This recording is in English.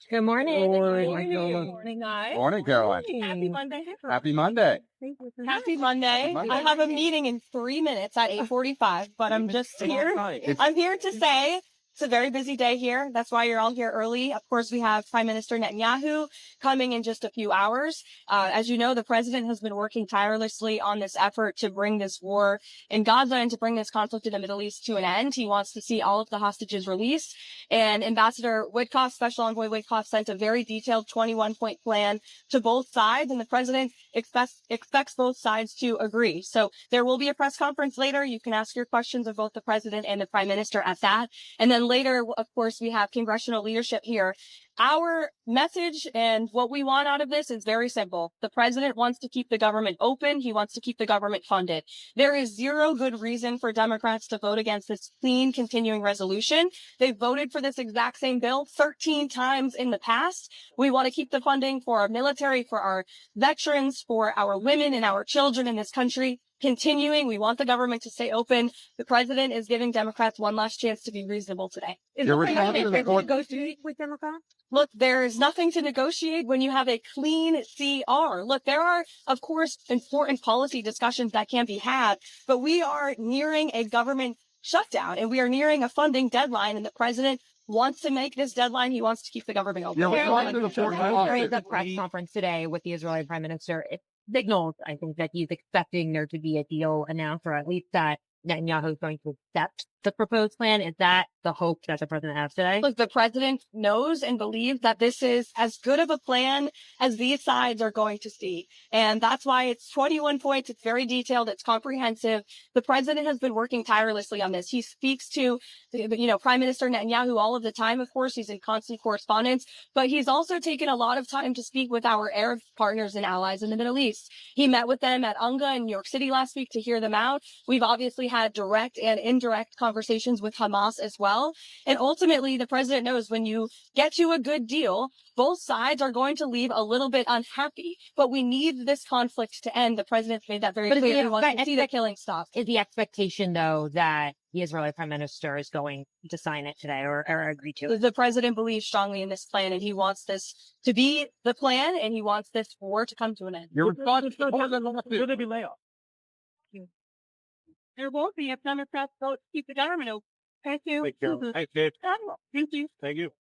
Good morning. Good morning. Good morning, guys. Morning, Caroline. Happy Monday. Happy Monday. Happy Monday. I have a meeting in 3 minutes at 8:45, but I'm just here. I'm here to say it's a very busy day here. That's why you're all here early. Of course, we have Prime Minister Netanyahu coming in just a few hours. As you know, the president has been working tirelessly on this effort to bring this war in Gaza and to bring this conflict in the Middle East to an end. He wants to see all of the hostages released. And Ambassador Witkoff, Special Envoy Witkoff, sent a very detailed 21-point plan to both sides, and the president expects both sides to agree. So there will be a press conference later. You can ask your questions of both the president and the prime minister at that. And then later, of course, we have congressional leadership here. Our message and what we want out of this is very simple. The president wants to keep the government open. He wants to keep the government funded. There is zero good reason for Democrats to vote against this clean continuing resolution. They voted for this exact same bill 13 times in the past. We want to keep the funding for our military, for our veterans, for our women and our children in this country continuing. We want the government to stay open. The president is giving Democrats one last chance to be reasonable today. Negotiate with Democrats? Look, there is nothing to negotiate when you have a clean CR. Look, there are, of course, important policy discussions that can be had, but we are nearing a government shutdown and we are nearing a funding deadline, and the president wants to make this deadline. He wants to keep the government open. During the press conference today with the Israeli Prime Minister, it signals, I think, that he's expecting there to be a deal announced, or at least that Netanyahu is going to accept the proposed plan. Is that the hope that the president has today? Look, the president knows and believes that this is as good of a plan as these sides are going to see. And that's why it's 21 points. It's very detailed. It's comprehensive. The president has been working tirelessly on this. He speaks to, Prime Minister Netanyahu all of the time. Of course, he's in constant correspondence, but he's also taken a lot of time to speak with our Arab partners and allies in the Middle East. He met with them at UNGA in New York City last week to hear them out. We've obviously had direct and indirect conversations with Hamas as well. And ultimately, the president knows when you get to a good deal, both sides are going to leave a little bit unhappy, but we need this conflict to end. The president's made that very clear. He wants to see the killing stop. Is the expectation, though, that the Israeli Prime Minister is going to sign it today or agree to it? The president believes strongly in this plan, and he wants this to be the plan, and he wants this war to come to an end. Your response Will there be layoffs? There won't be if Democrats vote to keep the government open. Thank you. Thank you. Thank you. Thank you. Thank you.